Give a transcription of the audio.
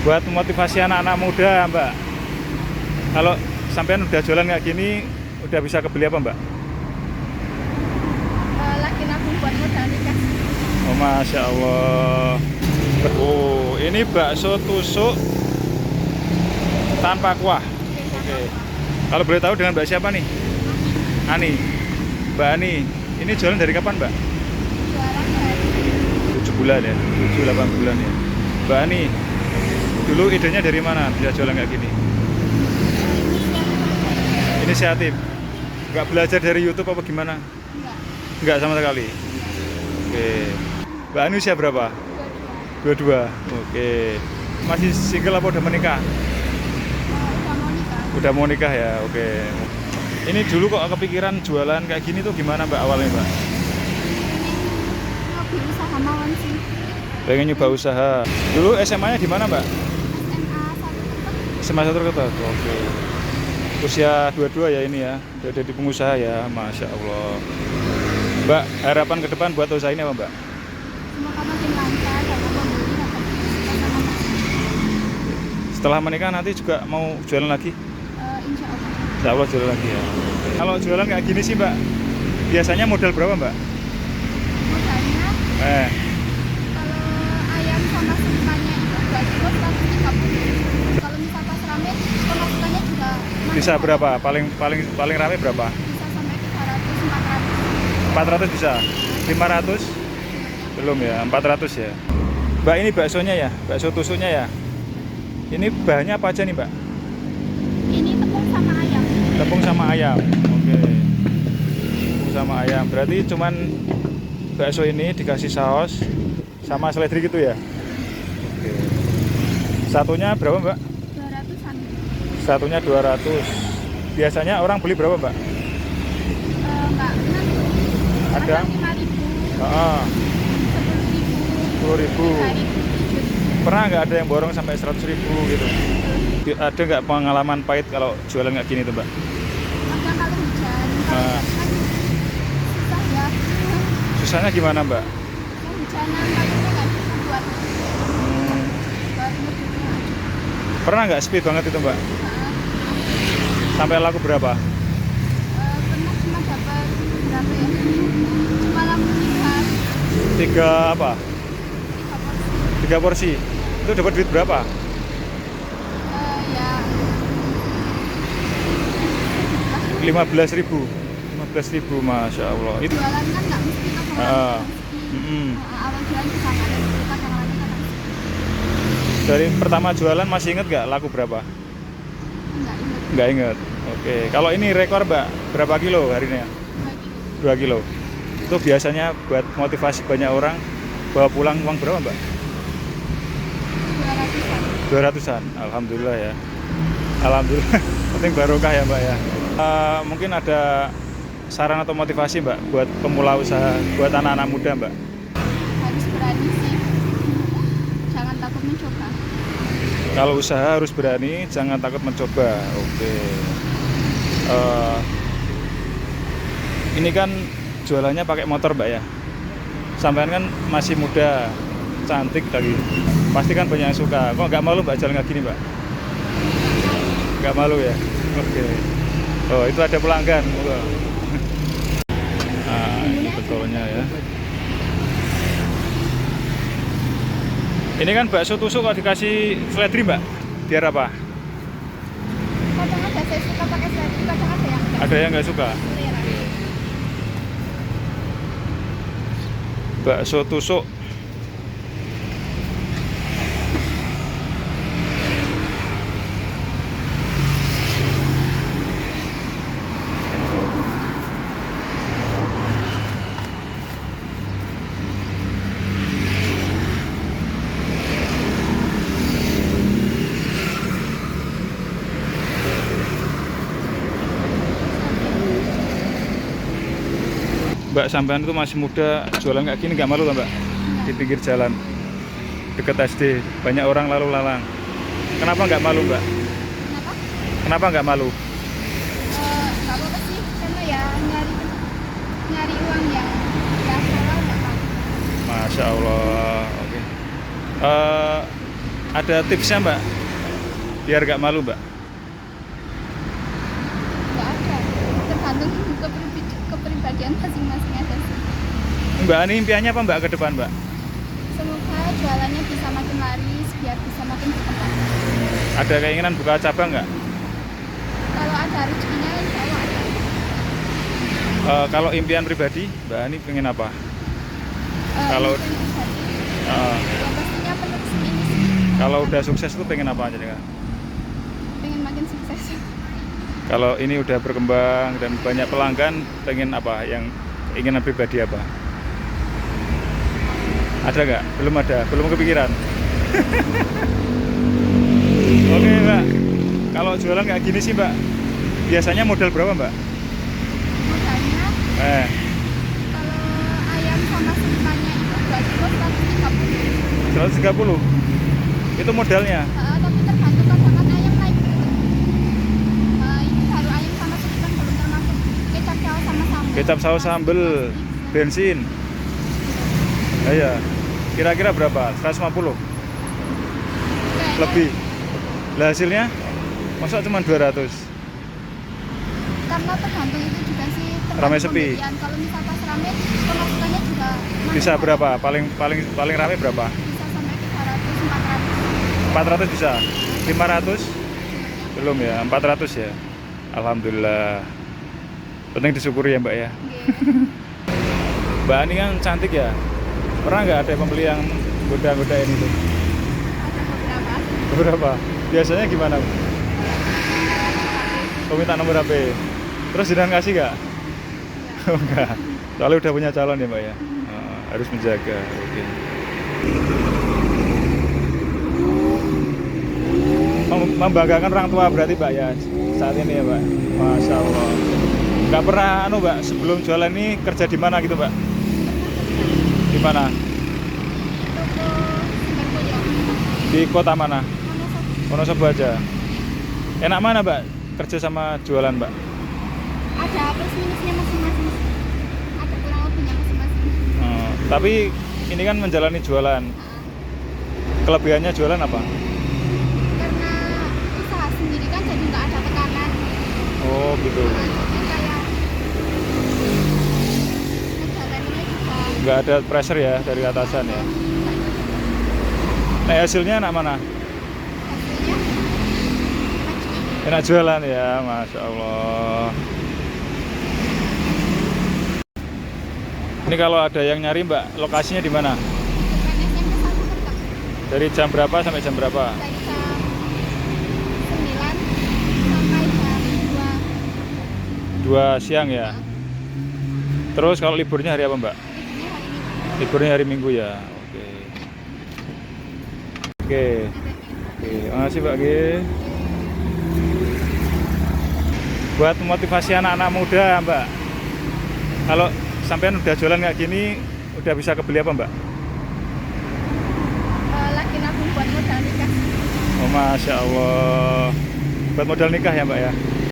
buat motivasi anak-anak muda Mbak. Kalau sampean udah jualan kayak gini, udah bisa kebeli apa Mbak? Lagi nabung buat modal nikah. Oh Masya Allah. Oh ini bakso tusuk tanpa kuah. Oke. Kalau boleh tahu dengan Mbak siapa nih? Ani. Mbak Ani. Ini jualan dari kapan Mbak? Jualan dari 7 bulan ya, 7-8 bulan ya. Mbak Ani, dulu idenya dari mana bisa jualan kayak gini? Inisiatif. Nggak belajar dari YouTube apa gimana? enggak. Nggak sama sekali. Oke. Mbak Ani usia berapa? 22. Oke. Masih single apa udah menikah? Udah mau nikah. Udah mau nikah ya. Oke. Ini dulu kok kepikiran jualan kayak gini tuh gimana Mbak awalnya Mbak? Hobi usaha mawon sih. Pengen nyoba usaha. Dulu SMA-nya di mana Mbak? SMA 1 SMA 1 Kertas. Oke. Usia 22 ya ini ya. Udah jadi pengusaha ya. Masya Allah. Mbak, harapan ke depan buat usaha ini apa Mbak? semoga makin lancar dan pembeli dapat sama Setelah menikah nanti juga mau jualan lagi? insya Allah. Insya Allah jualan lagi ya. Kalau jualan kayak gini sih Mbak, biasanya modal berapa Mbak? Modalnya kalau ayam sama semuanya itu 2 kilo 130. Kalau misal pas rame pemasukannya juga Bisa berapa? Paling rame berapa? bisa sampai 300 400 bisa? 500? Belum ya, 400 ya. Mbak ini baksonya ya? Bakso tusuknya ya? Ini bahannya apa aja nih Mbak? 400. Ini tepung sama ayam. Tepung sama ayam. Oke. Tepung sama ayam. Berarti cuman bakso ini dikasih saus sama seledri gitu ya? Oke. Satunya berapa Mbak? 200-an. Satunya 200. Biasanya orang beli berapa Mbak? Enggak, Ada? 5.000, Heeh. 10.000, 10.000. 3.000. Pernah nggak ada yang borong sampai 100.000 gitu? Ada nggak pengalaman pahit kalau jualan kayak gini tuh Mbak? Ada kalau hujan, kalau Nah. hujan kan susah ya. Susahnya gimana Mbak? Kehujanan paginya nggak bisa buat Hmm, ngeduknya. pernah nggak sepi banget itu Mbak? Sampai laku berapa? Pernah cuma dapat berapa ya? Cuma laku 3 apa? 3 3 porsi. porsi. Itu dapat duit berapa? Ya 15.000. 15.000, Masya Allah. Itu jualan kan nggak mesti ke Ah, orang. Awal jualan bisa ada kadang-kadang kan dari pertama jualan masih inget nggak laku berapa? nggak ingat Nggak inget. Oke. Kalau ini rekor Mbak, berapa kilo harinya? lagi 2 kilo. Itu biasanya buat motivasi banyak orang bawa pulang uang berapa Mbak? 200-an. 200-an. Alhamdulillah ya. Alhamdulillah. Penting barokah ya Mbak ya. Mungkin ada saran atau motivasi Mbak buat pemula usaha, buat anak-anak muda Mbak? Harus berani sih, jangan takut mencoba. Kalau usaha harus berani, jangan takut mencoba. Oke. Ini kan jualannya pakai motor Mbak ya. Sampean kan masih muda, cantik lagi. Pasti kan banyak yang suka. Kok nggak malu Mbak jalan kayak gini Mbak? Nggak malu ya? Oke. Oh itu ada pelanggan. Nah ini betulnya ya. Ini kan bakso tusuk kok dikasih seledri Mbak? Biar apa? Kadang ada saya suka pakai seledri, kadang ada yang enggak. Ada yang nggak suka? Selera. Bakso tusuk. Mbak sampean itu masih muda, jualan kayak gini nggak malu kan Mbak? Di pinggir jalan deket SD banyak orang lalu lalang. Kenapa nggak malu Mbak? Kenapa? Kenapa nggak malu? Nggak apa-apa sih, karena ya nyari uang yang biasa lah, nggak apa-apa. Masya Allah. Oke. ada tipsnya mbak? Biar gak malu mbak. Nggak ada, tergantung kepribadian masing-masing aja sih. Mbak ini impiannya apa mbak ke depan mbak? Semoga jualannya bisa makin laris biar bisa makin berkembang. Ada keinginan buka cabang nggak? Kalau ada rezekinya insya Allah ada. Kalau impian pribadi mbak ini pengen apa? Kalau- mungkin pribadi, Uh, yang pastinya penerus ini sih. kalau udah sukses tuh pengen apa aja kak? Pengen makin sukses. Kalau ini udah berkembang dan banyak pelanggan, pengen apa? Yang keinginan pribadi apa? Ada nggak? Belum ada, belum kepikiran. Oke mbak, kalau jualan kayak gini sih mbak, biasanya modal berapa mbak? Modalnya kalau ayam sama semuanya itu 2 kilo 130. 130. Itu modalnya. Tapi tergantung kadang kan ayam naik turun. Ini baru ayam sama semuanya belum termasuk kecap saus sama sambal. Kecap saus sambel, bensin. Iya. Kira-kira berapa? 150? Lebih. Lah hasilnya masa cuma 200? Karena tergantung itu juga sih. tergantung Ramai sepi. pembelian. Kalau misal pas rame pemasukannya juga Bisa makin berapa? Paling rame berapa? bisa sampai 300 400. 400 bisa. 500? Belum ya, 400 ya. Alhamdulillah. Penting disyukuri ya mbak ya. Nggih. Mbak ini kan cantik ya. Pernah nggak ada pembeli yang goda-godain itu? Ada beberapa. Beberapa. Biasanya gimana? Oh, minta nomor HP. Terus jenengan kasih nggak? Oh, enggak. Soalnya udah punya calon ya mbak ya. Harus menjaga. Oke. Membanggakan orang tua berarti mbak ya saat ini ya mbak. Masya Allah. Nggak pernah mbak sebelum jualan ini kerja di mana gitu mbak? Di mana? Toko Sumberkoyo. Di kota mana? Monosok. Wonosobo aja. Enak mana mbak kerja sama jualan mbak? Ada plus minusnya masing-masing. Ada kurang lebihnya masing-masing. Tapi ini kan menjalani jualan. Kelebihannya jualan apa? Karena usaha sendiri kan jadi nggak ada tekanan. Oh gitu. Jadi kayak menjalannya juga Nggak ada pressure ya dari atasan ya. Nah hasilnya enak mana? hasilnya Enak jualan ya, Masya Allah. Ini kalau ada yang nyari mbak, lokasinya di mana? depan SMP 1 Kertek. Dari jam berapa sampai jam berapa? Dari jam 9 sampai jam 2 siang ya. Terus kalau liburnya hari apa mbak? 2. Ini hari Minggu. Liburnya hari Minggu ya. Oke. Oke. Oke, makasih Mbak G. Buat memotivasi anak-anak muda Mbak. Kalau sampean udah jualan kayak gini, udah bisa kebeli apa Mbak? Lagi nabung buat modal nikah. Oh Masya Allah. Buat modal nikah ya Mbak ya?